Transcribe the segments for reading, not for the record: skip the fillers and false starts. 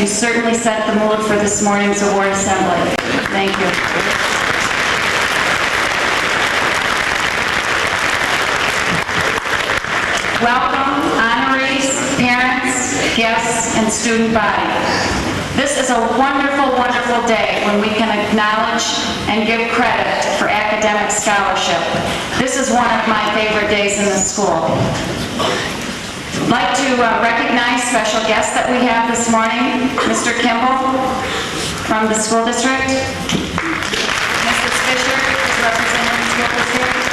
you certainly set the mood for this morning's award assembly. Thank you. Welcome, honorees, parents, guests, and student body. This is a wonderful, wonderful day when we can acknowledge and give credit for academic scholarship. This is one of my favorite days in the school. I'd like to recognize special guests that we have this morning. Mr. Kimball from the school district. Mrs. Fisher is representing the school district.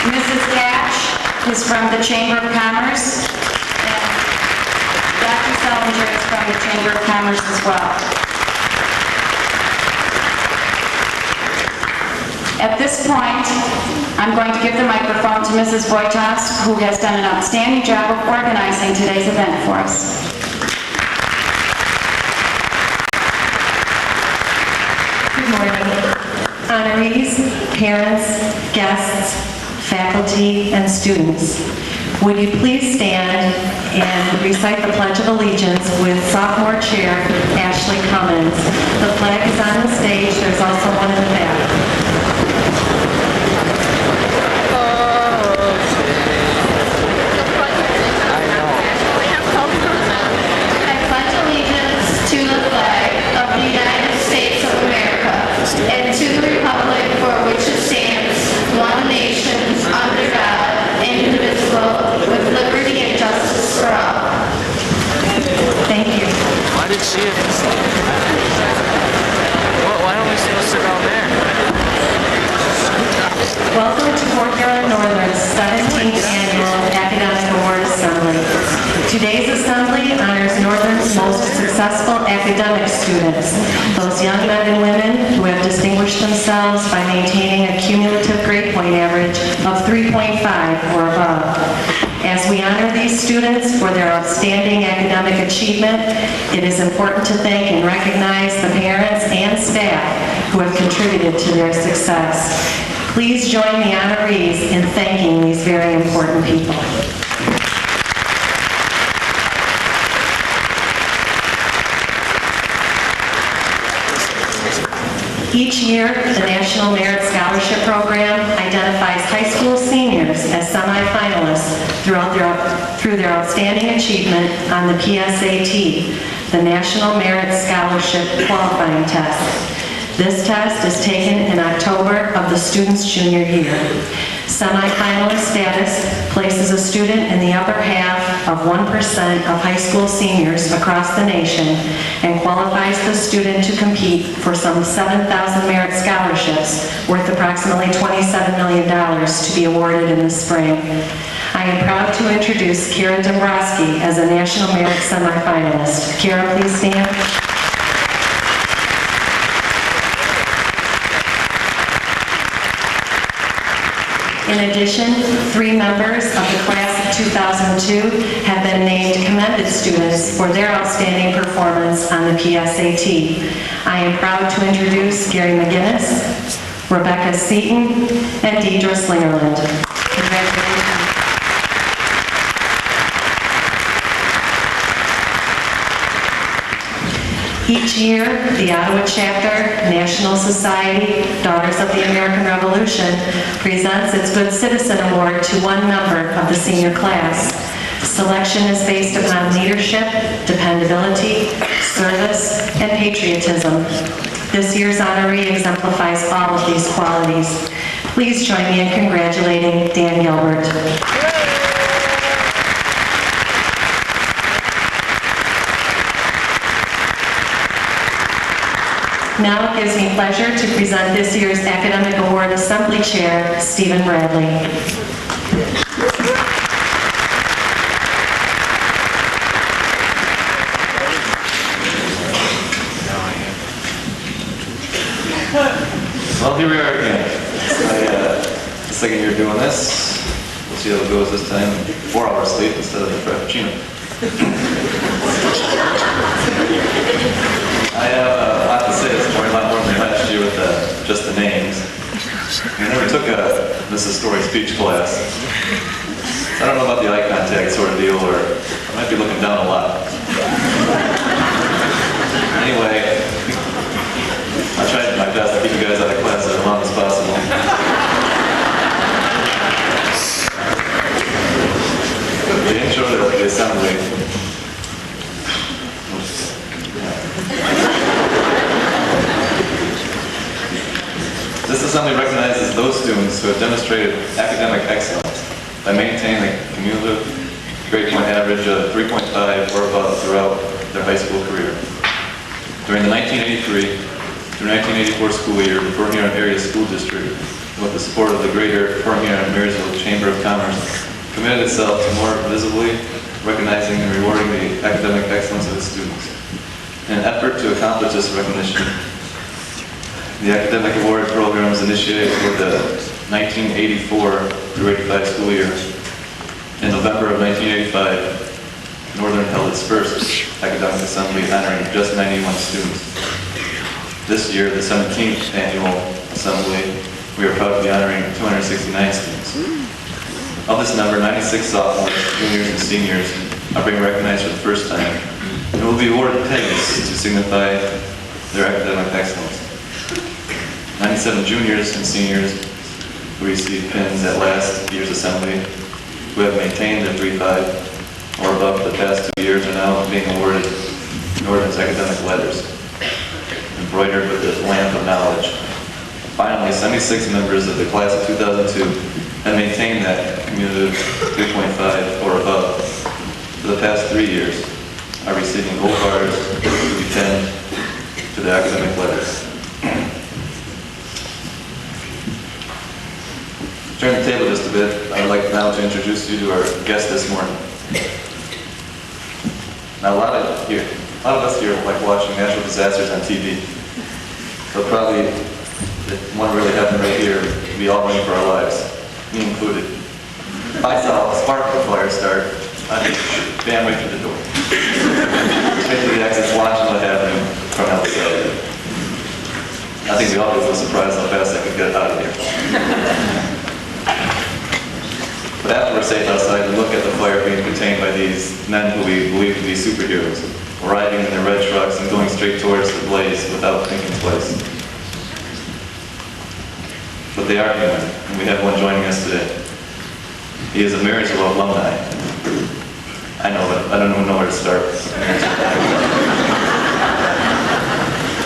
Mrs. Hatch is from the Chamber of Commerce. And Dr. Sellinger is from the Chamber of Commerce as well. At this point, I'm going to give the microphone to Mrs. Boytas, who has done an outstanding job of organizing today's event for us. Good morning. Honorees, parents, guests, faculty, and students. Would you please stand and recite the Pledge of Allegiance with sophomore chair Ashley Cummins. The flag is on the stage. There's also one in the back. And to the republic for which it stands, one nation, under God, indivisible, with liberty and justice for all. Thank you. Why did she have to sit? Why don't we sit down there? Welcome to Fort Huron Northern's 17th Annual Academic Award Assembly. Today's assembly honors Northern's most successful academic students, those young men and women who have distinguished themselves by maintaining a cumulative grade point average of 3.5 or above. As we honor these students for their outstanding academic achievement, it is important to thank and recognize the parents and staff who have contributed to their success. Please join the honorees in thanking these very important people. Each year, the National Merit Scholarship Program identifies high school seniors as semifinalists through their outstanding achievement on the PSAT, the National Merit Scholarship Qualifying Test. This test is taken in October of the student's junior year. Semifinalist status places a student in the upper half of 1% of high school seniors across the nation and qualifies the student to compete for some 7,000 merit scholarships worth approximately $27 million to be awarded in the spring. I am proud to introduce Kara Dombrowski as a National Merit semifinalist. Kara, please stand. In addition, 3 members of the class of 2002 have been named commended students for their outstanding performance on the PSAT. I am proud to introduce Gary McGinnis, Rebecca Seaton, and Deidre Slingerland. Congratulations. Each year, the Ottawa Chapter, National Society, Daughters of the American Revolution, presents its Good Citizen Award to one member of the senior class. Selection is based upon leadership, dependability, service, and patriotism. This year's honoree exemplifies all of these qualities. Please join me in congratulating Dan Gilbert. Now it gives me pleasure to present this year's Academic Award Assembly Chair, Stephen Bradley. Well, here we are again. Second year doing this. We'll see how it goes this time. 4 hours sleep instead of the Frappuccino. I have a lot to say this morning, a lot more than last year with just the names. I never took a Mrs. Story speech class. I don't know about the eye contact sort of deal, or I might be looking down a lot. Anyway, I tried my best to keep you guys out of class as long as possible. The intro to the assembly. This assembly recognizes those students who have demonstrated academic excellence by maintaining a cumulative grade point average of 3.5 or above throughout their high school career. During the 1983 through 1984 school year, the Fort Huron Area School District, with the support of the Greater Fort Huron Marysville Chamber of Commerce, committed itself to more visibly recognizing and rewarding the academic excellence of its students. In an effort to accomplish this recognition, the academic award program was initiated for the 1984 through 85 school year. In November of 1985, Northern held its first academic assembly honoring just 91 students. This year, the 17th annual assembly, we are proud to be honoring 269 students. Of this number, 96 sophomores, juniors, and seniors are being recognized for the first time and will be awarded pins to signify their academic excellence. 97 juniors and seniors who received pins at last year's assembly, who have maintained their 3.5 or above for the past 2 years, are now being awarded Northern's academic letters, embroidered with the lamp of knowledge. Finally, 76 members of the class of 2002 have maintained that cumulative 3.5 or above for the past 3 years, are receiving gold bars to be pinned to their academic letters. Turn the table just a bit. I would like now to introduce you to our guest this morning. Now, a lot of us here like watching natural disasters on TV. So probably, if one really happened right here, we'd be all running for our lives, me included. If I saw a spark fire start, I'd bam right through the door. Straight to the exits, watching what happened from outside. I think we all get a little surprised how fast I could get out of here. But after we're safe outside, we look at the fire being contained by these men who we believe to be superheroes, arriving in their red trucks and going straight towards the blaze without thinking twice. But they are human, and we have one joining us today. He is a Marysville alumni. I know, but I don't even know where to start.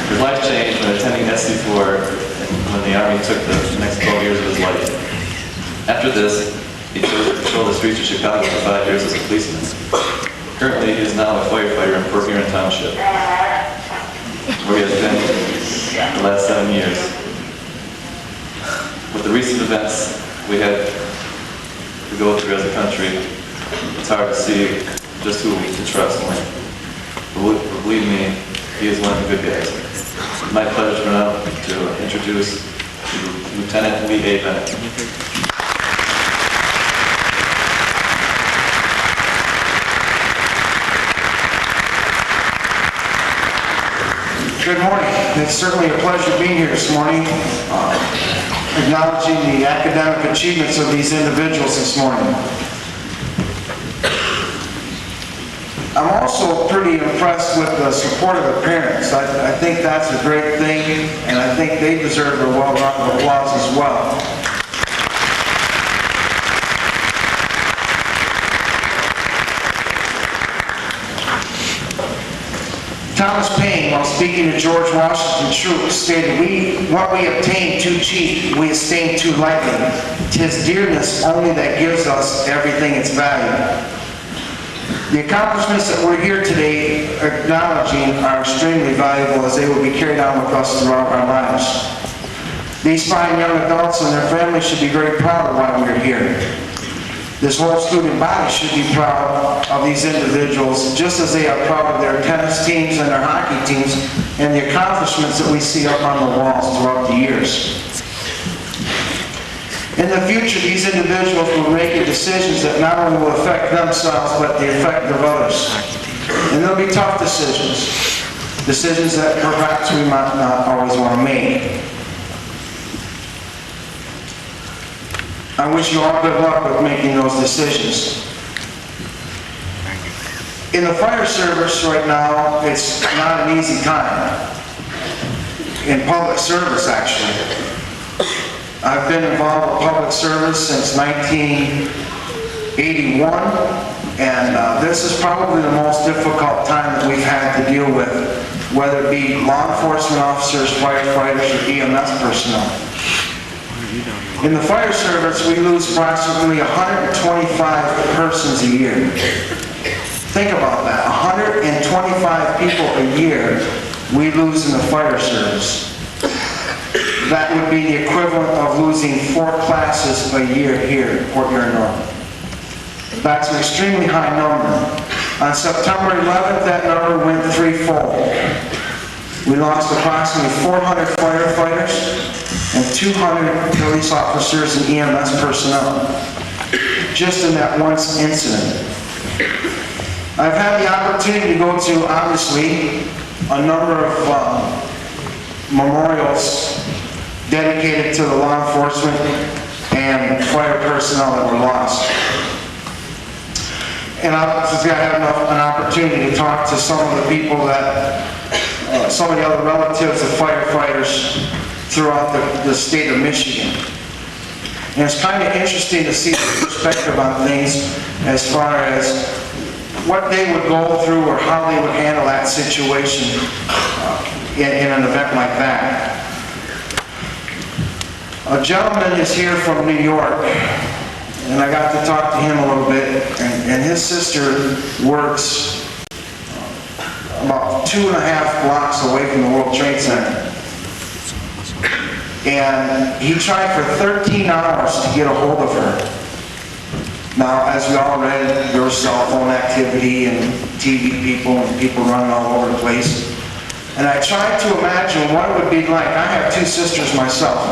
His life changed when attending SC4 and when the Army took the next 12 years of his life. After this, he chose to patrol the streets of Chicago for 5 years as a policeman. Currently, he is now a firefighter in Fort Huron Township, where he has been the last 7 years. With the recent events we had to go through as a country, it's hard to see just who to trust. But believe me, he is one of the good guys. It's my pleasure now to introduce Lieutenant Lee A. Bennett. Good morning. It's certainly a pleasure being here this morning, acknowledging the academic achievements of these individuals this morning. I'm also pretty impressed with the support of the parents. I think that's a great thing, and I think they deserve a well-round of applause as well. Thomas Paine, while speaking to George Washington troops, stated, what we obtain too cheap, we esteem too lightly. 'Tis dearness only that gives us everything its value. The accomplishments that we're here today acknowledging are extremely valuable as they will be carried on with us throughout our lives. These fine young adults and their families should be very proud of why we're here. This whole student body should be proud of these individuals, just as they are proud of their tennis teams and their hockey teams and the accomplishments that we see up on the walls throughout the years. In the future, these individuals will make decisions that not only will affect themselves, but the effect of others. And they'll be tough decisions, decisions that perhaps we might not always want to make. I wish you all good luck with making those decisions. In the fire service right now, it's not an easy time. In public service, actually. I've been involved with public service since 1981, and this is probably the most difficult time that we've had to deal with, whether it be law enforcement officers, firefighters, or EMS personnel. In the fire service, we lose approximately 125 persons a year. Think about that, 125 people a year we lose in the fire service. That would be the equivalent of losing 4 classes a year here in Port Huron North. That's an extremely high number. On September 11th, that number went threefold. We lost approximately 400 firefighters and 200 police officers and EMS personnel, just in that one incident. I've had the opportunity to go to, obviously, a number of memorials dedicated to the law enforcement and fire personnel that were lost. And I've had an opportunity to talk to some of the people that, some of the other relatives of firefighters throughout the state of Michigan. And it's kind of interesting to see the perspective on things as far as what they would go through or how they would handle that situation in an event like that. A gentleman is here from New York, and I got to talk to him a little bit, and his sister works about 2.5 blocks away from the World Trade Center. And he tried for 13 hours to get a hold of her. Now, as we all read, there was cell phone activity and TV people and people running all over the place. And I tried to imagine what it would be like. I have 2 sisters myself.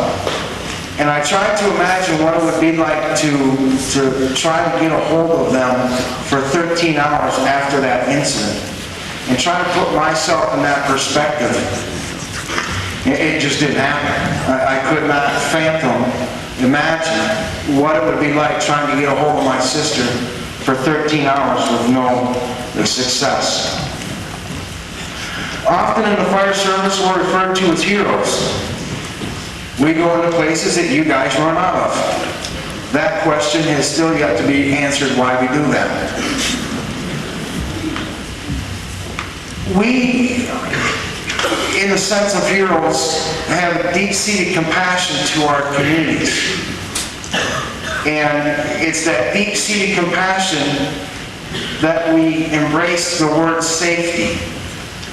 And I tried to imagine what it would be like to try to get a hold of them for 13 hours after that incident. And try to put myself in that perspective. It just didn't happen. I could not imagine what it would be like trying to get a hold of my sister for 13 hours with no success. Often in the fire service, we're referred to as heroes. We go into places that you guys run out of. That question has still yet to be answered why we do that. We, in the sense of heroes, have deep-seated compassion to our communities. And it's that deep-seated compassion that we embrace the word safety.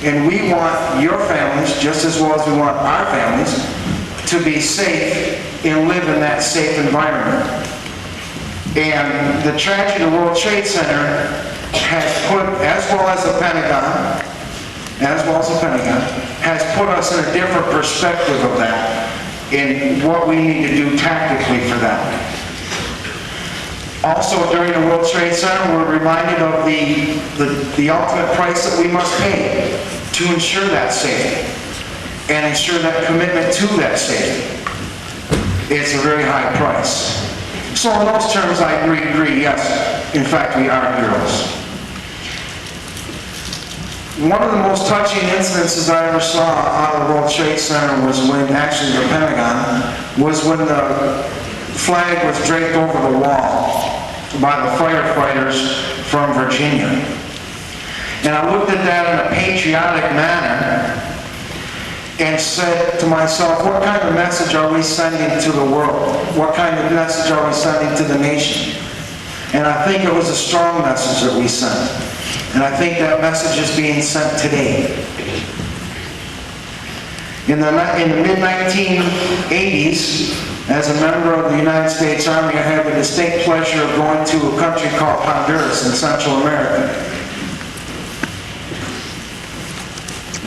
And we want your families, just as well as we want our families, to be safe and live in that safe environment. And the tragedy of the World Trade Center has put, as well as the Pentagon, has put us in a different perspective of that in what we need to do tactically for that. Also, during the World Trade Center, we're reminded of the ultimate price that we must pay to ensure that safety and ensure that commitment to that safety. It's a very high price. So in those terms, I agree, yes, in fact, we are heroes. One of the most touching incidences I ever saw out of the World Trade Center was when, actually the Pentagon, was when the flag was draped over the wall by the firefighters from Virginia. And I looked at that in a patriotic manner and said to myself, what kind of message are we sending to the world? What kind of message are we sending to the nation? And I think it was a strong message that we sent. And I think that message is being sent today. In the mid-1980s, as a member of the United States Army, I had the distinct pleasure of going to a country called Honduras in Central America.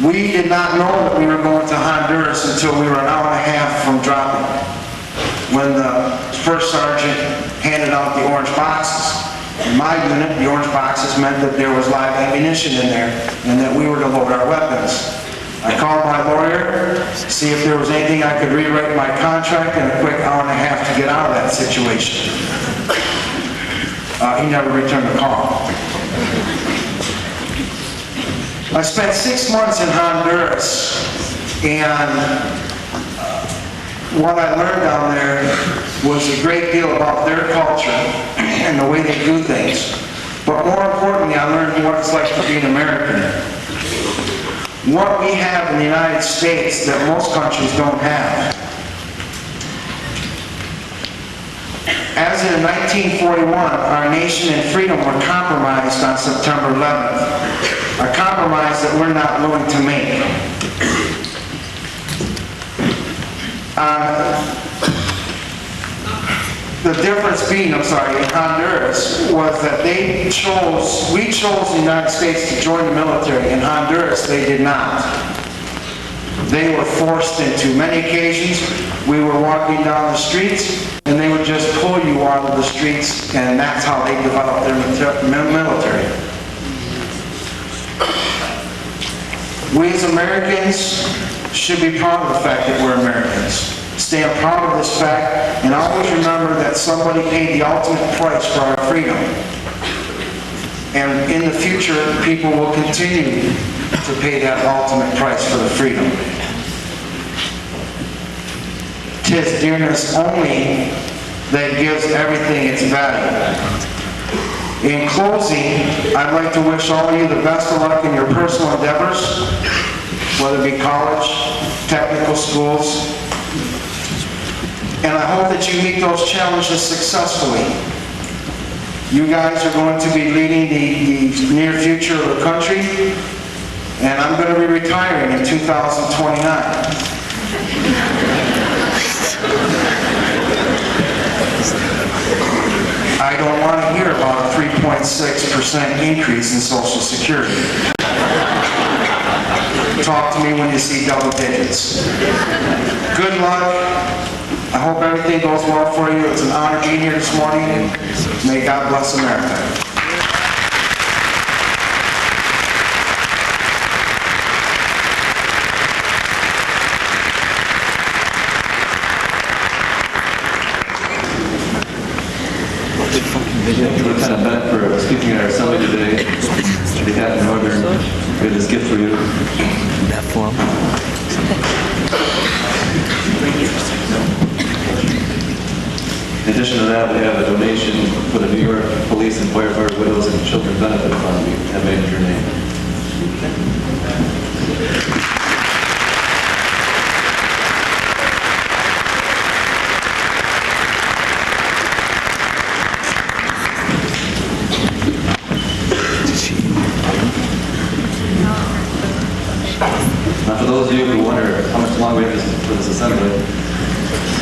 We did not know that we were going to Honduras until we were an hour and a half from dropping, when the first sergeant handed out the orange boxes. In my unit, the orange boxes meant that there was live ammunition in there and that we were to load our weapons. I called my lawyer to see if there was anything I could rewrite in my contract in a quick hour and a half to get out of that situation. He never returned the call. I spent 6 months in Honduras, and what I learned down there was a great deal about their culture and the way they do things. But more importantly, I learned what it's like to be an American. What we have in the United States that most countries don't have. As in 1941, our nation and freedom were compromised on September 11th. A compromise that we're not willing to make. The difference being, in Honduras, was that we chose the United States to join the military. In Honduras, they did not. They were forced into. Many occasions, we were walking down the streets, and they would just pull you out of the streets, and that's how they developed their military. We as Americans should be proud of the fact that we're Americans. Stand proud of this fact, and always remember that somebody paid the ultimate price for our freedom. And in the future, people will continue to pay that ultimate price for the freedom. 'Tis dearness only that gives everything its value. In closing, I'd like to wish all of you the best of luck in your personal endeavors, whether it be college, technical schools, and I hope that you meet those challenges successfully. You guys are going to be leading the near future of the country, and I'm going to be retiring in 2029. I don't want to hear about a 3.6% increase in Social Security. Talk to me when you see double digits. Good luck. I hope everything goes well for you. It's an honor being here this morning. May God bless America. Lieutenant Bennett for speaking at our assembly today. On behalf of Northern, we have this gift for you. That form. In addition to that, we have a donation for the New York Police and Firefighter Widows and Children Benefit Fund. We have made in your name. Now, for those of you who wonder how much longer we have for this assembly,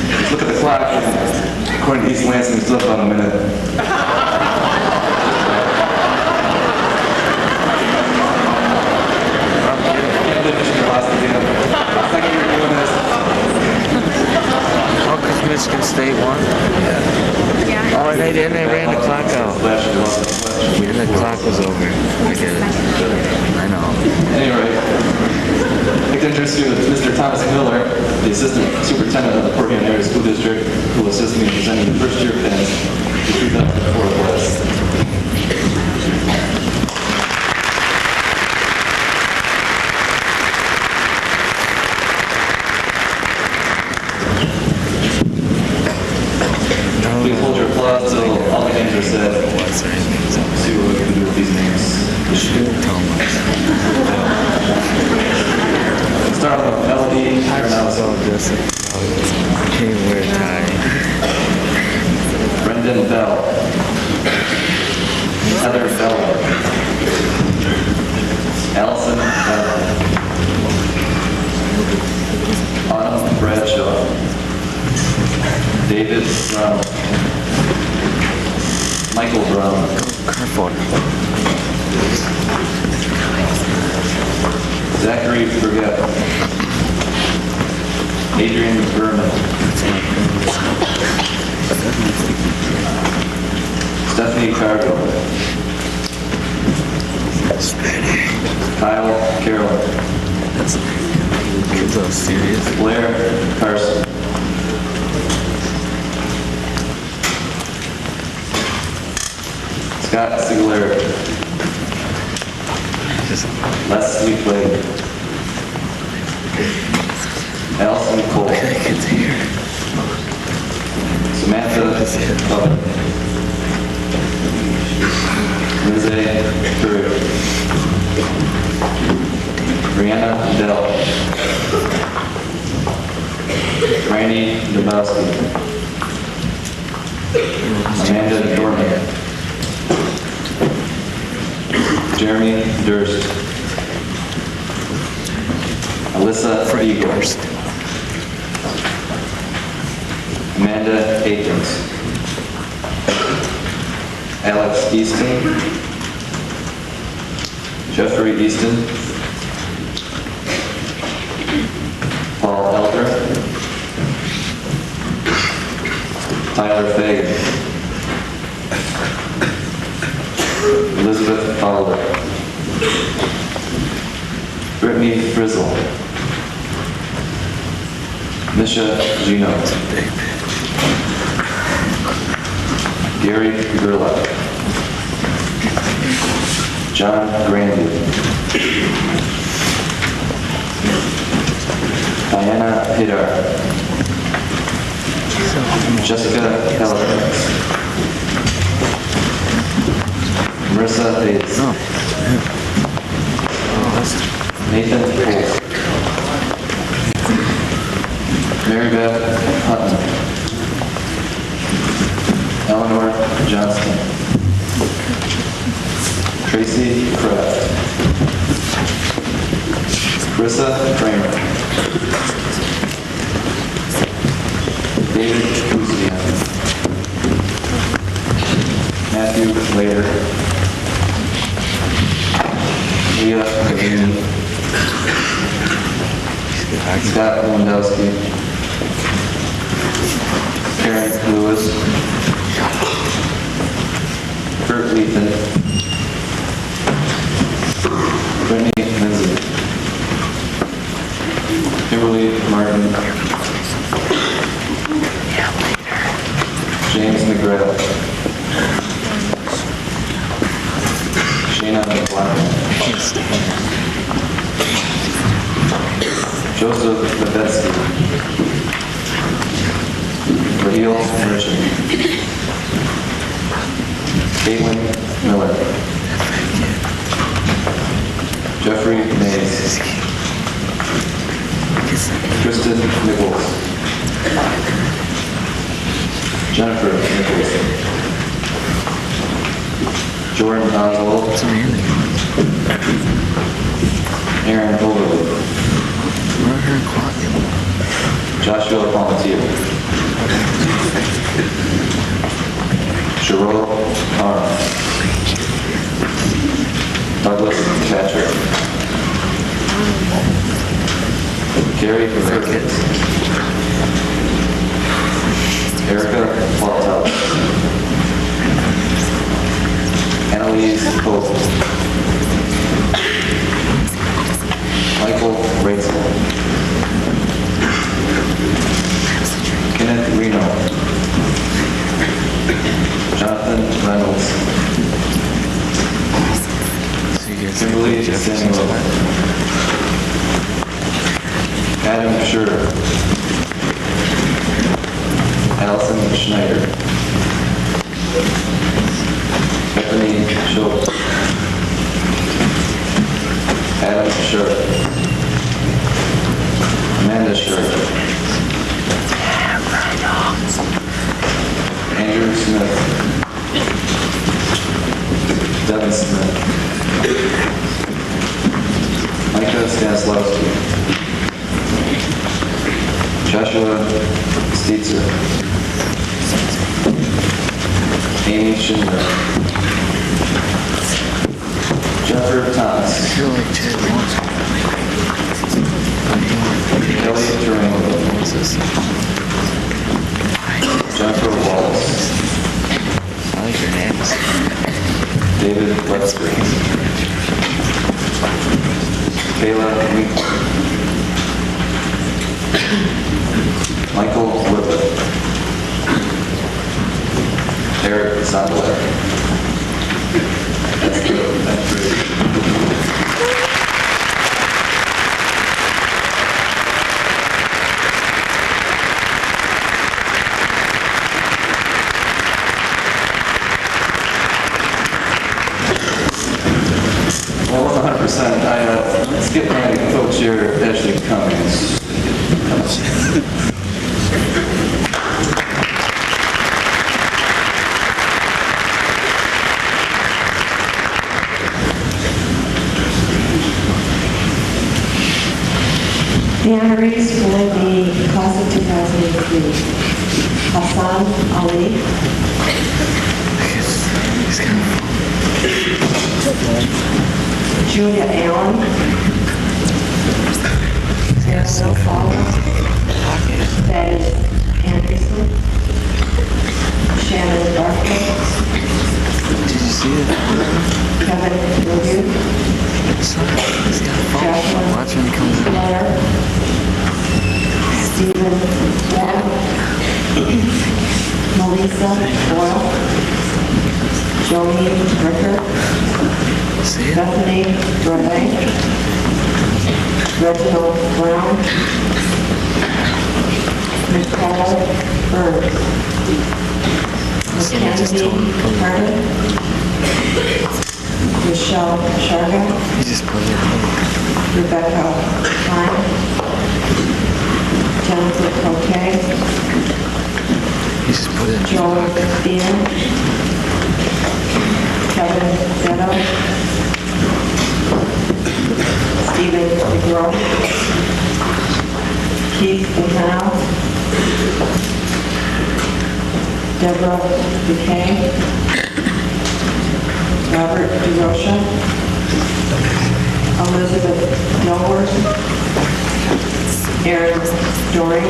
just look at the clock, and according to East Lansing, it's still about a minute. Thank you for doing this. Oh, because Michigan State won? Yeah. Oh, and they didn't. They ran the clock out. Yeah, the clock was over. I get it. I know. Anyway, I'd like to introduce you to Mr. Thomas Miller, the Assistant Superintendent of the Port Huron Area School District, who will assist me in presenting the first year pins for 2004 class. Please hold your applause till all the names are said. See what we can do with these names. Let's start with Melody Aronowski. Can't wear a tie. Brendan Bell. Heather Bell. Allison Bell. Autumn Bradshaw. David Brown. Michael Brown. Careful. Zachary Forget. Adrian Berman. Stephanie Cargo. Kyle Carroll. Kids are serious. Blair Carson. Scott Sigler. Leslie Blake. Allison Cole. Samantha Lovett. Lindsay Drew. Brianna Dell. Randy Dabowski. Amanda Dorman. Jeremy Durst. Alyssa Eagle. Amanda Akins. Alex Easton. Jeffrey Easton. Paul Elder. Tyler Fagan. Elizabeth Fowler. Brittany Frizzle. Misha Gino. Gary Gerlach. John Grandy. Diana Hidar. Jessica Halifax. Marissa Hayes. Nathan Holt. Mary Beth Hutton. Eleanor Johnston. Tracy Kraft. Krissa Kramer. David Kuzian. Matthew Lader. Leah Levine. Scott Lewandowski. Karen Lewis. Kurt Lethan. Brittany Lindsay. Kimberly Martin. James McGrath. Shayna McLaren. Joseph Levetsky. Raheel Merchant. Caitlin Miller. Jeffrey Mays. Kristen Nichols. Jennifer Nichols. Jordan Oswald. Aaron Overley. Joshua Palmatier. Cheryl Carr. Douglas Patrick. Gary Perkins. Erica Paultel. Annalise Pope. Michael Ratzel. Kenneth Reno. Jonathan Reynolds. Kimberly Samuel. Adam Schurter. Allison Schneider. Bethany Schultz. Adam Schurter. Amanda Schurter. Andrew Smith. Devin Smith. Micah Stanislavski. Joshua Steitzer. Amy Schindler. Jennifer Thomas. Kelly Durango. Jennifer Wallace. I like your names. David Webster. Kayla Winkler. Michael Whitler. Eric Zandler. That's good. That's great. Honorees for the class of 2003. Hassan Ali, He's kind of Julia Allen, there's no follow. That is Anderson, Shannon Barker, Did you see it? Kevin Review, He's got a phone. Joshua Watch him come out. Blair, Stephen Webb, Melissa Boyle, Joni Ricker, See it? Bethany Renee, Reginald Brown, Nicole Burns, Mackenzie Carter, Michelle Sharga, He just put it in. Rebecca Klein, Jennifer Coquet, He just put it in. Joel Bean, Kevin Zetto, Stephen DeGraw, Keith McHenna, Deborah Buchanan, Robert DeRocha, Elizabeth Dilworth, Aaron Doring,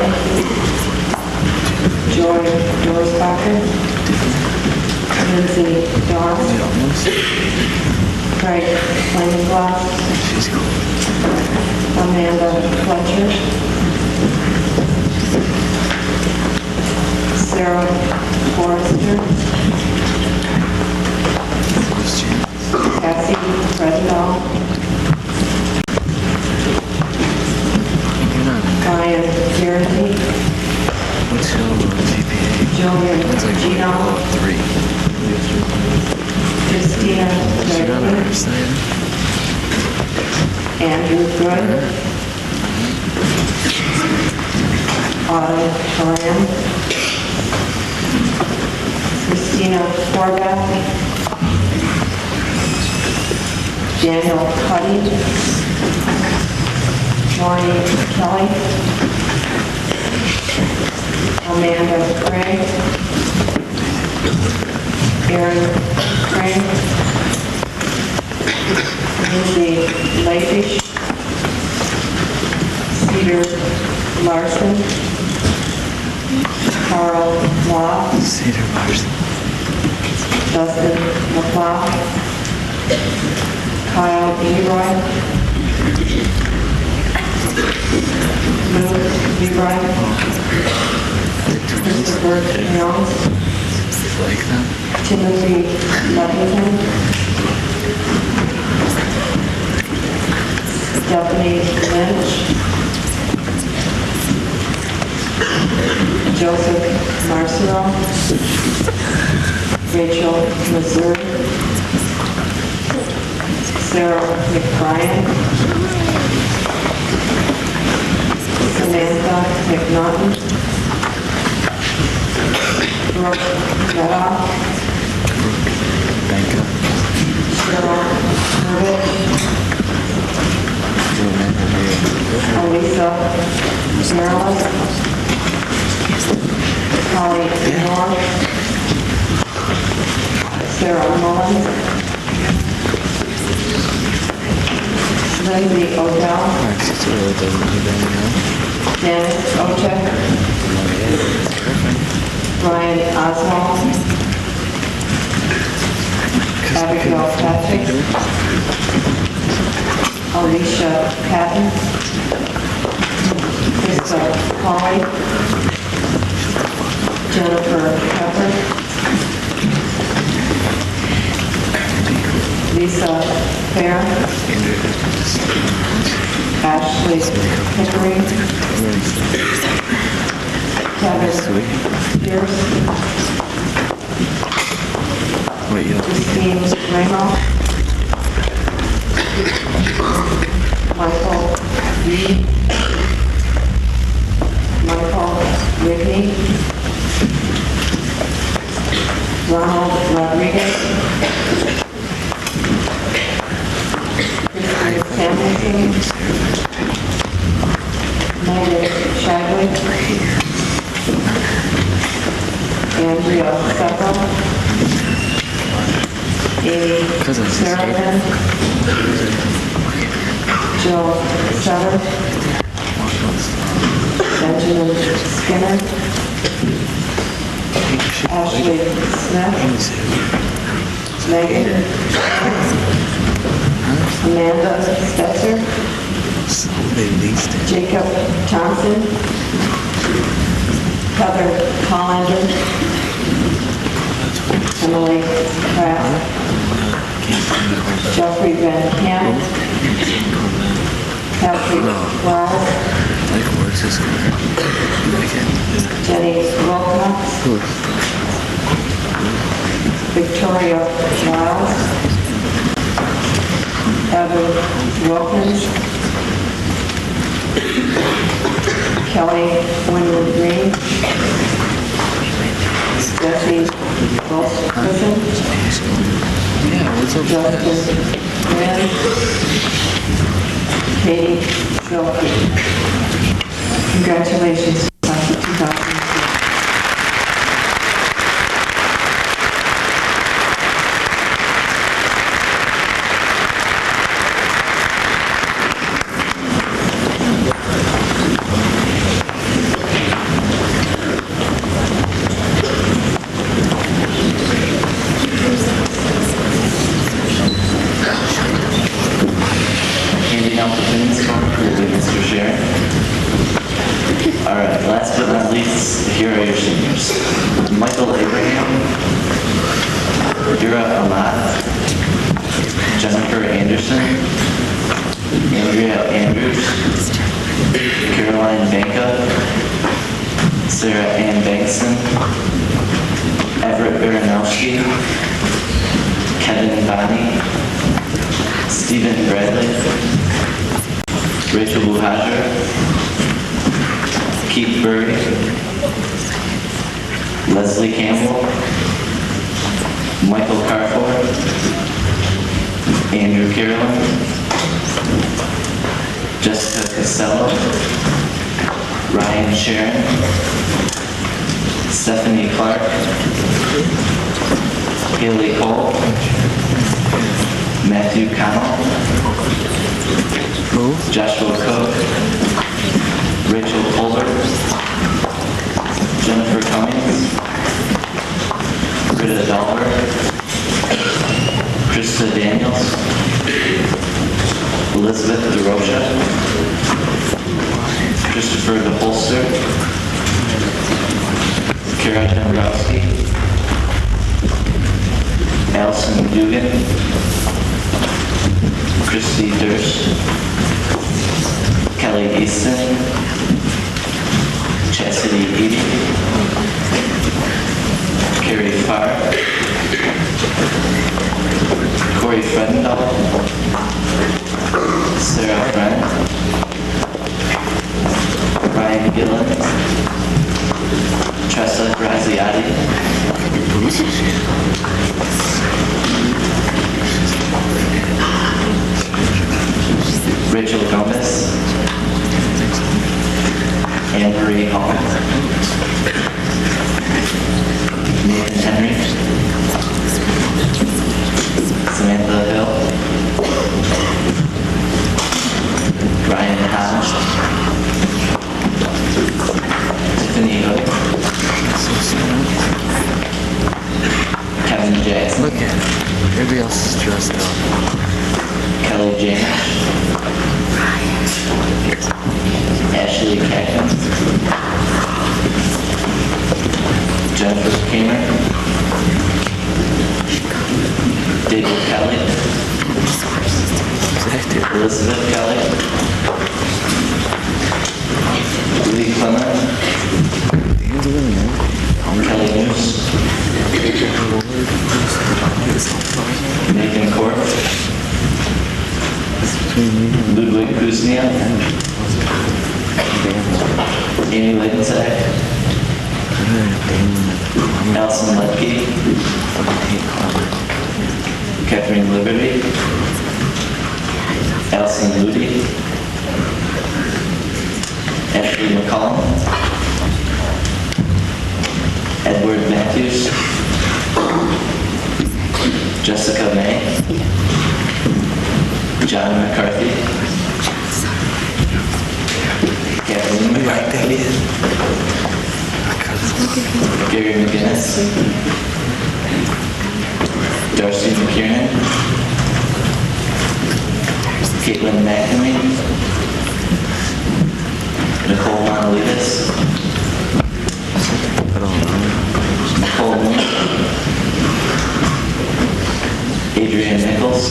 Joy Dorsbacher, Lindsay Dawes, Craig Flaminglass, She's cool. Amanda Fletcher, Sarah Forrester, Who's Jim? Cassie Fredendall, You're not. Brian Garrity, What's your GPA? Julian It's like Gino, 3. Christina You're not Gregory, our side. Andrew Good, Autumn Moran, Christina Forbath, Daniel Cuddy, Johnny Kelly, Amanda Gray, Aaron Craig, Lindsay Lafish, Peter Larson, Carl Law, Cedar Larson. Dustin McLeod, Kyle Leroy, Lou Leroy, Christopher Jones, Like them? Timothy Levington, Stephanie Lynch, Joseph Marcelo, Rachel Missouri, Sarah McBrien, Samantha McNaughton, Brooke Meadow, Banka. Cheryl Herbert, Elisa Maryland, Holly Moore, Sarah Mullins, Lindsay Odell, She's really doesn't do that now. Dennis Ochek, Brian Oswald, Abigail Patrick, Alicia Patton, Krista Hawley, Jennifer Pepper, Lisa Fair, Ashley Pickering, Kevin Pierce, Wait, you don't Christine Ramos, Michael Reed, Michael Whitney, Ronald Rodriguez, Christine Samuelson, Megan Andrea Steffel, Amy Sarah, Jill Sutter, Benjamin Skinner, Ashley Smith, Megan, Amanda Stetzer, Jacob Thompson, Heather Hollander, Emily Kraft, Jeffrey Van Camp, Patrick Wells, Jenny Wilcox, Victoria Wiles, Evan Wilkins, Kelly Winwood Green, Jesse Wilson, Justin Wynn, Katie Schulke. Congratulations, class of 2002. Handing out the fitness card will be Mr. Sharon. All right, last but not least, here are your seniors. Michael Abraham, Yura Ahmad, Jennifer Anderson, Andrea Andrews, Caroline Banka, Sarah Ann Bankson, Everett Baranowski, Kevin Bonney, Stephen Bradley, Rachel Buhajer, Keith Burry, Leslie Campbell, Michael Carford, Andrew Carolyn, Jessica Costello, Ryan Sharon, Stephanie Clark, Haley Cole, Matthew Connell, Joshua Cook, Rachel Colbert, Jennifer Cummings, Britta Dahlberg, Krista Daniels, Elizabeth DeRocha, Christopher DeHolster, Kara Dombrowski, Allison Dugan, Christy Durst, Kelly Easton, Chastity Eady, Carrie Farr, Corey Fredendahl, Sarah Brennan, Ryan Gillen, Tressa Graziati, Rachel Gomez, Anne Marie Hall, Nathan Henry, Samantha Hill, Ryan Hodge, Tiffany Hood, Kevin Jackson, Look at him. Everybody else is dressed up. Kelly James, Ashley Cackman, Jennifer Kamer, David Kelly, Elizabeth Kelly, Lee Clement, Kelly News, Nathan Court, Ludwig Kuznia, Amy Ladensack, Allison Lepke, Catherine Liberty, Allison Moody, Ashley McCollum, Edward Matthews, Matthews. Jessica May. John McCarthy. Kathleen McCarthy. Gary McGinnis. Darcy McKiernan. Caitlin McNamee. Nicole Monolitas. Nicole Moon. Adrian Nichols.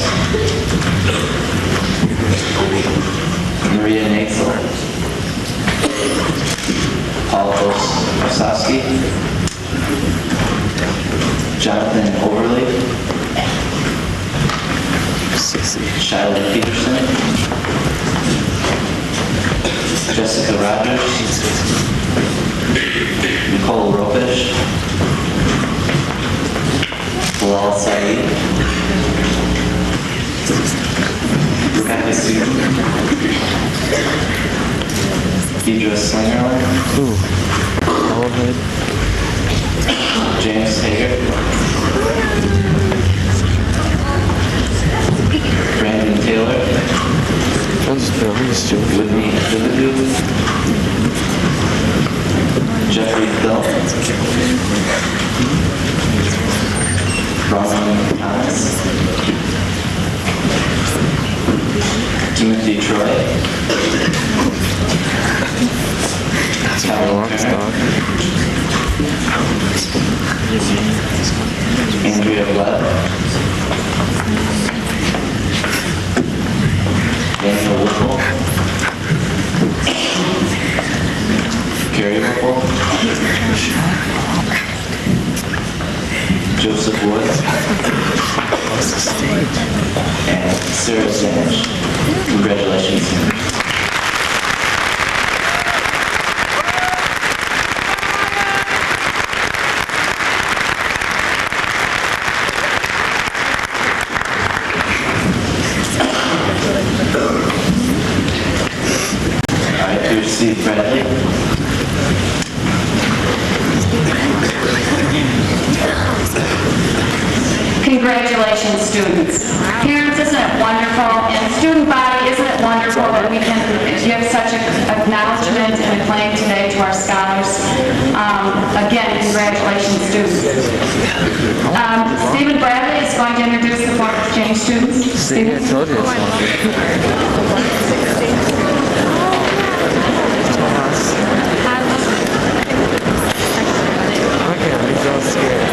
Maria Natzel. Paul Osowski. Jonathan Overley. Shiloh Peterson. Jessica Rogers. Nicole Ropish. Bilal Saeed. Rebecca Seaton. Deidre Slingerland. James Hager. Brandon Taylor. Whitney Thibodeau. Jeffrey Thill. Ronald Thomas. Timothy Troy. Calvin Turner. Andrea Webb. Daniel Whipple. Carrie Whipple. Joseph Wood. And Sarah Stanich. Congratulations. Steve Bradley. Congratulations, students. Parents, isn't it wonderful? And student body, isn't it wonderful that we can give such acknowledgement and acclaim today to our scholars? Again, congratulations, students. Stephen Bradley is going to introduce the foreign exchange students. See, I told you. He's all scared.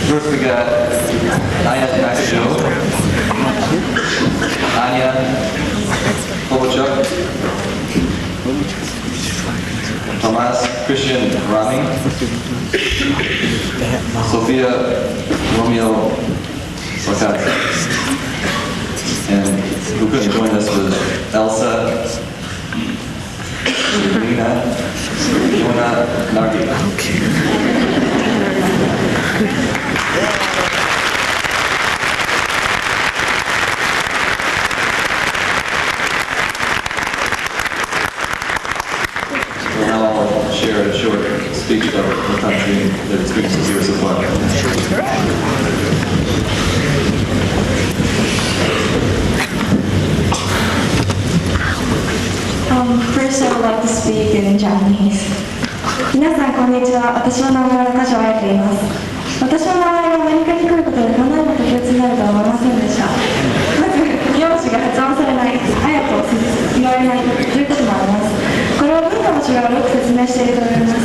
First we got Aya Taksho, Anya Kovalchuk, Tomas Christian Rami, Sophia Romeo Wakatsa. And who couldn't join us was Elsa Lina Joanna Nargi. We'll now all share a short speech about the country and their experiences here so far. First, I would like to speak in Japanese. 皆さん、こんにちは。私の名前は田島彩と言います。私の名前がアメリカに来ることでこんなにも特別になるとは思いませんでした。まず、名字が発音されない、彩と言われないということもあります。これは文化の違いをよく説明していると思います。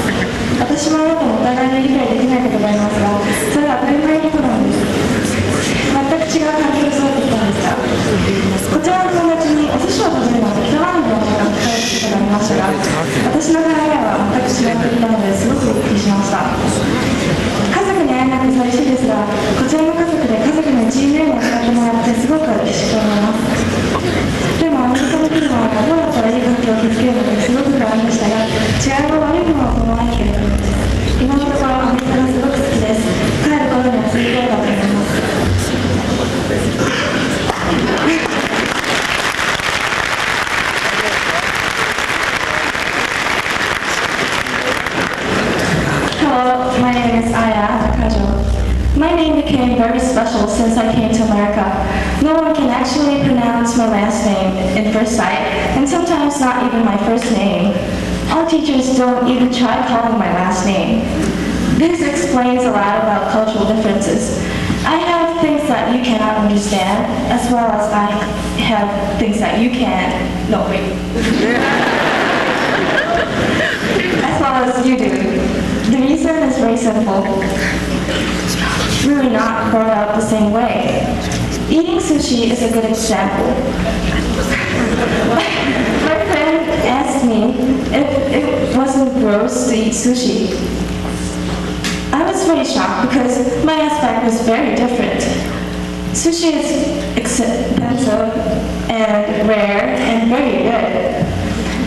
私もあなたもお互いに理解できないことがありますが、それは当たり前のことなんです。全く違う環境で育ってきたんですが、こちらの友達にお寿司を食べるのは適当なんじゃないかと聞かれたことがありましたが、私の考えは全く違っていたのですごくびっくりしました。家族に会えなく寂しいですが、こちらの家族で家族のチームを使ってもらってすごく嬉しいと思います。でもアメリカに来るのはどうやったらいい環境を築けるのかすごく不安でしたが、違いは悪いものは伴わないけれども、今のところアメリカがすごく好きです。帰る頃には次きればと思います。Hello, my name is Aya Kajo. My name became very special since I came to America. No one can actually pronounce my last name in first sight, and sometimes not even my first name. Our teachers don't even try calling my last name. This explains a lot about cultural differences. I have things that you cannot understand, as well as I have things that you can. No, wait. As well as you do. The reason is very simple. Really not brought up the same way. Eating sushi is a good example. My friend asked me if it wasn't gross to eat sushi. I was very shocked because my aspect was very different. Sushi is expensive and rare and very good.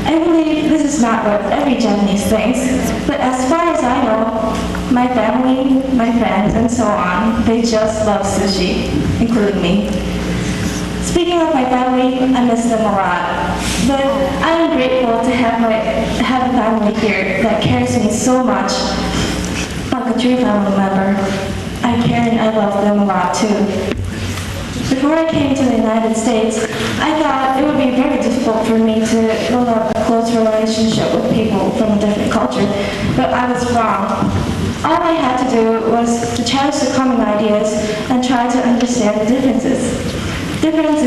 I believe this is not what every Japanese thinks, but as far as I know, my family, my friends, and so on, they just love sushi, including me. Speaking of my family, I miss them a lot, but I am grateful to have a family here that cares me so much, like a true family member. I care and I love them a lot too. Before I came to the United States, I thought it would be very difficult for me to build up a close relationship with people from a different culture, but I was wrong. All I had to do was to challenge the common ideas and try to understand the differences. Difference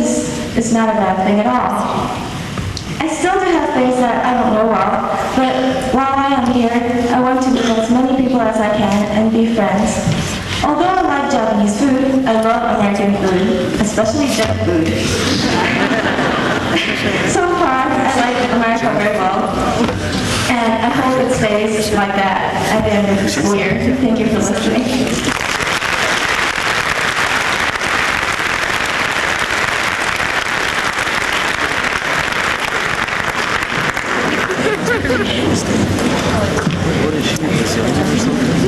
is not a bad thing at all. I still do have things that I don't know well, but while I am here, I want to meet as many people as I can and be friends. Although I like Japanese food, I love American food, especially jet food. So far, I like America very well, and I hope it stays like that at the end of the school year. Thank you for listening. What is she, Brazilian or something?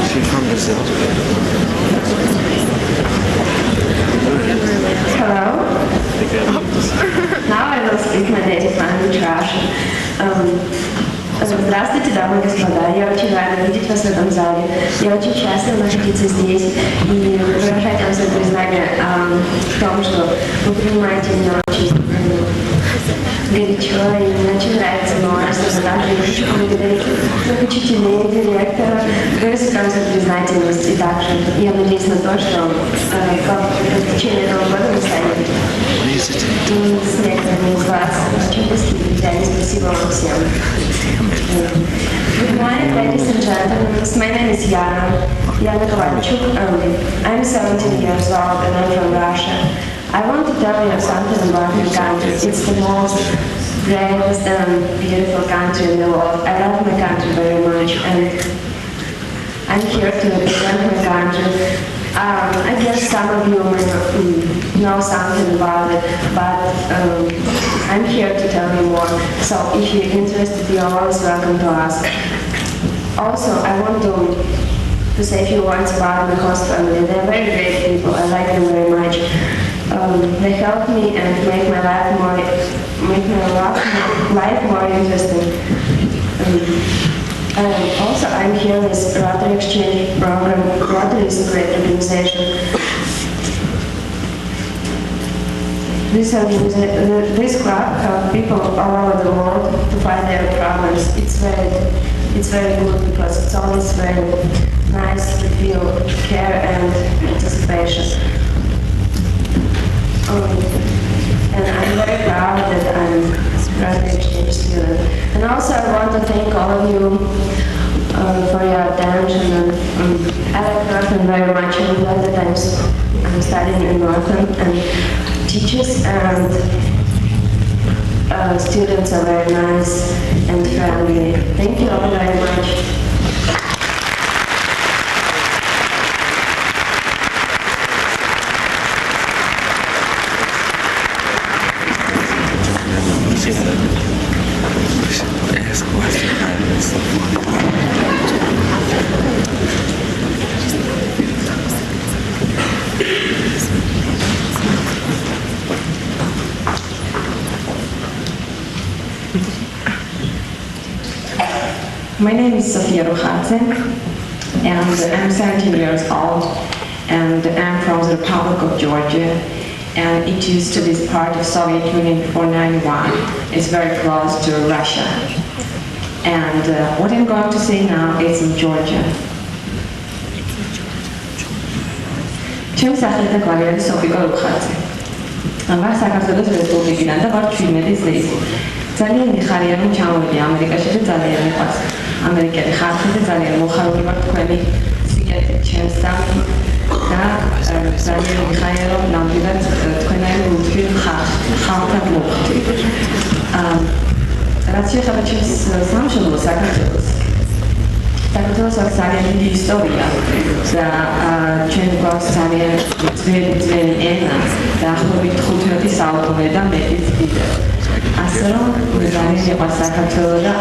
She's from Brazil. Hello. Now I will speak my native language, Russian. Здравствуйте, дамы и господа. Я очень рада видеть вас в этом зале. Я очень счастлива находиться здесь и выражать вам свое признание в том, что вы принимаете меня очень горячо, и мне очень нравится множество также я хочу поблагодарить всех учителей, директора, выразить за признательность, и также я надеюсь на то, что в течение этого года мы станем с некоторыми из вас очень близкими друзьями. Спасибо вам всем. Good morning, ladies and gentlemen. My name is Yana Kovalchuk. I'm 17 years old and I'm from Russia. I want to tell you something about my country. It's the most bravest and beautiful country in the world. I love my country very much, and I'm here to represent my country. I guess some of you may know something about it, but I'm here to tell you more. So if you're interested, you're always welcome to ask. Also, I want to say a few words about my host family. They're very great people. I like them very much. They help me and make my life more interesting. Also, I'm here with Rotary Exchange Program. Rotary is a great organization. This club helps people all over the world to find their problems. It's very good because it's always very nice to feel care and participation. And I'm very proud that I'm a Rotary Exchange student. And also I want to thank all of you for your attention. And I like Northern very much. I'm glad that I'm studying in Northern, and teachers and students are very nice and friendly. Thank you all very much. Ask questions. My name is Sofia Ruchadze, and I'm 17 years old, and I'm from the Republic of Georgia, and it used to be part of Soviet Union before 91. It's very close to Russia. And what I'm going to say now is in Georgia. Чем сахарда говорили София Руchadze. Amba საქართველოს რესპუბლიკიდან და ვარ 17 წლის. ძალიან მიხარია რომ ჩამოვიდი ამერიკაში და ძალიან მიყვარს ამერიკელი ხალხი და ძალიან მოხარული ვარ თქვენი სიკეთით ჩემსთან და ძალიან მიხარია რომ ნამდვილად თქვენაირი უთვლით ხალხთან მოვხდით. რაც შეეხება ჩემს სამშობლოს საქართველოს აქვს ძალიან დიდი ისტორია და ჩვენ გვაქვს ძალიან ძველი ენა და ახლობით 15 საუკუნე და მეტიც კიდევ. ასე რომ ძალიან მიყვარს საქართველო და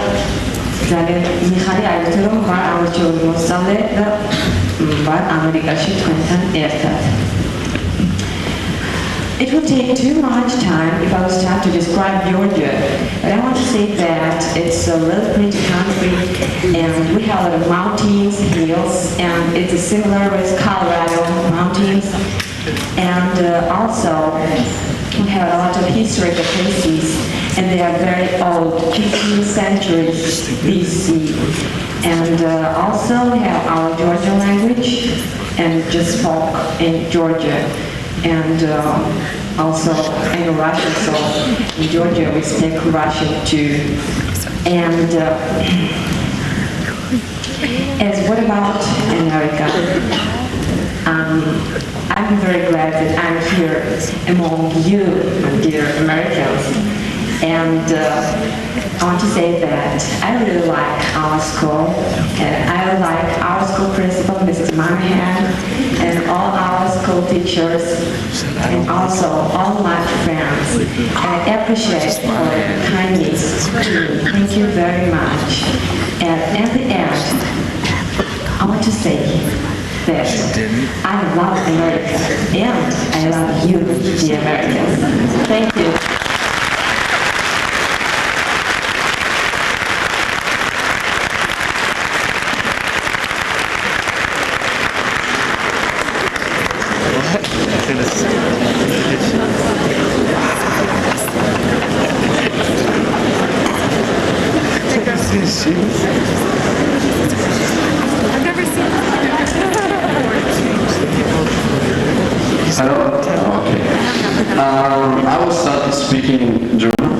ძალიან მიხარი აიგეთ რომ ვარ ამერიკული მოსწავლე და ვარ ამერიკაში თქვენთან ერთად. It would take too much time if I was trying to describe Georgia, but I want to say that it's a really pretty country and we have a lot of mountains, hills, and it's similar with Colorado mountains. And also we have a lot of historical places and they are very old, 15th century BC. And also we have our Georgian language and just spoke in Georgia. And also in Russian, so in Georgia we speak Russian too. And as what about America? I'm very glad that I'm here among you, dear Americans. And I want to say that I really like our school, and I like our school principal, Mrs. Monahan, and all our school teachers, and also all my friends. And I appreciate your kindness. Thank you very much. And at the end, I want to say that I love America, and I love you, the Americans. Thank you. Hello? Okay. I will start speaking German.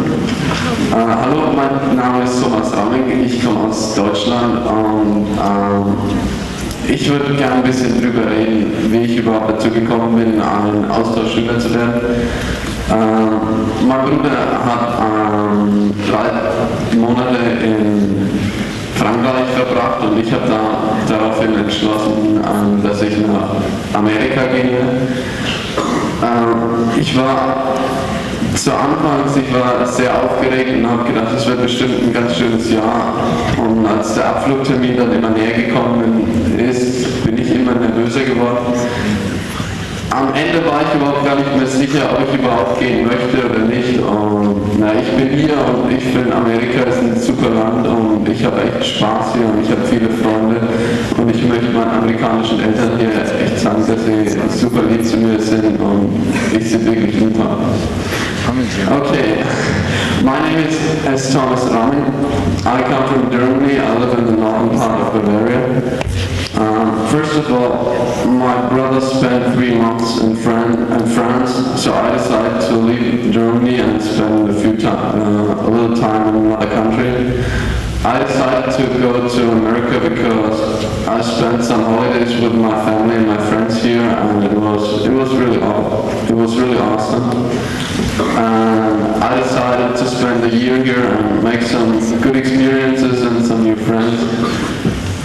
Hallo, mein Name ist Thomas Ramming, ich komme aus Deutschland und ich würde gerne ein bisschen drüber reden, wie ich überhaupt dazu gekommen bin, ein Austauschschüler zu werden. Mein Bruder hat 3 Monate in Frankreich verbracht und ich habe daraufhin entschlossen, dass ich nach Amerika gehe. Ich war zu Anfangs, ich war sehr aufgeregt und habe gedacht, es wird bestimmt ein ganz schönes Jahr. Und als der Abflugtermin dann immer näher gekommen ist, bin ich immer nervöser geworden. Am Ende war ich überhaupt gar nicht mehr sicher, ob ich überhaupt gehen möchte oder nicht. Und ich bin hier und ich finde, Amerika ist ein super Land und ich habe echt Spaß hier und ich habe viele Freunde. Und ich möchte meinen amerikanischen Eltern hier echt sagen, dass sie super lieb zu mir sind und ich sie wirklich lieb habe. Okay, my name is Thomas Ramming. I come from Germany. I live in the northern part of Bavaria. First of all, my brother spent 3 months in France, so I decided to leave Germany and spend a little time in another country. I decided to go to America because I spent some holidays with my family and my friends here, and it was really awesome. And I decided to spend a year here and make some good experiences and some new friends.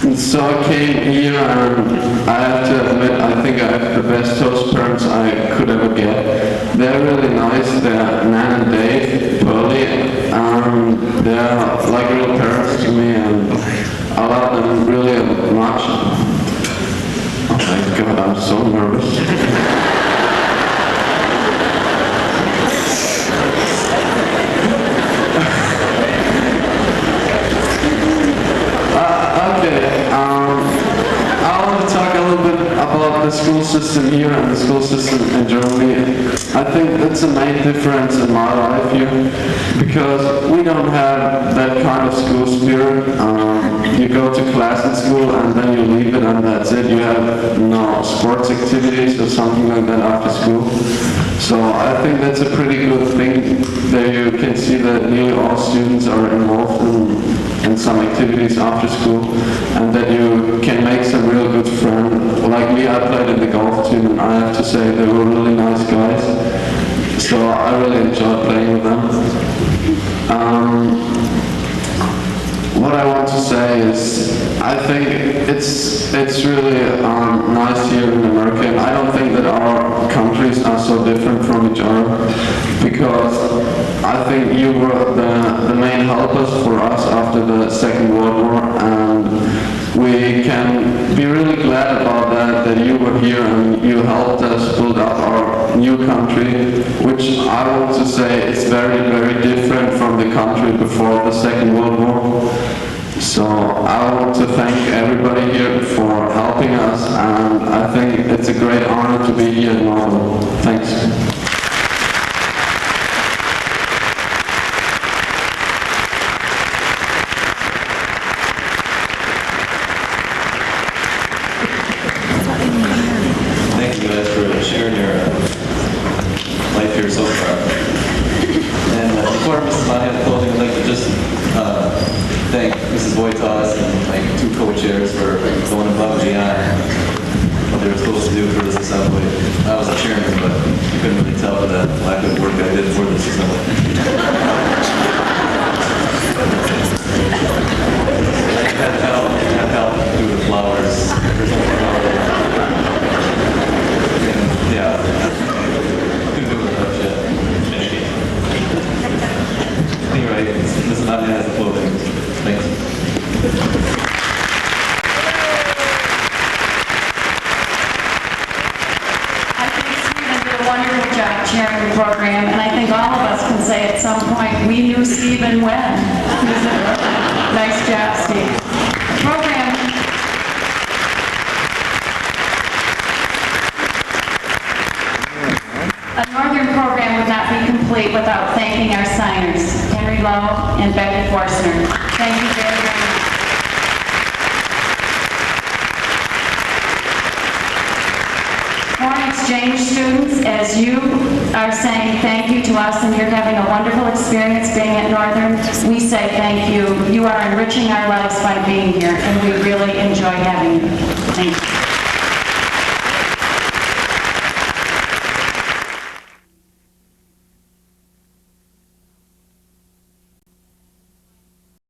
And so I came here and I have to admit, I think I have the best host parents I could ever get. They're really nice, they're Nan and Dave, Pearly, and they're like real parents to me and I love them really much. Oh my God, I'm so nervous. I want to talk a little bit about the school system here and the school system in Germany. I think that's the main difference in my life here, because we don't have that kind of school spirit. You go to class in school and then you leave it and that's it. You have no sports activities or something like that after school. So I think that's a pretty good thing. There you can see that nearly all students are involved in some activities after school, and that you can make some real good friends. Like me, I played in the golf team, and I have to say they were really nice guys. So I really enjoyed playing with them. What I want to say is, I think it's really nice here in America, and I don't think that our countries are so different from each other, because I think you were the main helpers for us after the Second World War, and we can be really glad about that you were here and you helped us build up our new country, which I want to say is very, very different from the country before the Second World War. So I want to thank everybody here for helping us, and I think it's a great honor to be here in Northern. Thanks. Thank you guys for sharing your life here so far. And before Mrs. Monahan's closing, I'd like to just thank Mrs. Voitas and my two co-chairs for going above and beyond what they were supposed to do for this assembly. I was the chairman, but you couldn't really tell by the lack of work I did for this assembly. I helped do the flowers. Yeah. Couldn't do it much yet. Anyway, Mrs. Monahan has the closing. Thanks. I think Stephen did a wonderful job chairing the program, and I think all of us can say at some point, we knew Stephen when. Nice job, Steve. Program. A Northern program would not be complete without thanking our signers, Henry Lowe and Becky Forstner. Thank you very, very much. Foreign exchange students, as you are saying thank you to us and you're having a wonderful experience being at Northern, we say thank you. You are enriching our lives by being here, and we really enjoy having you. Thank you.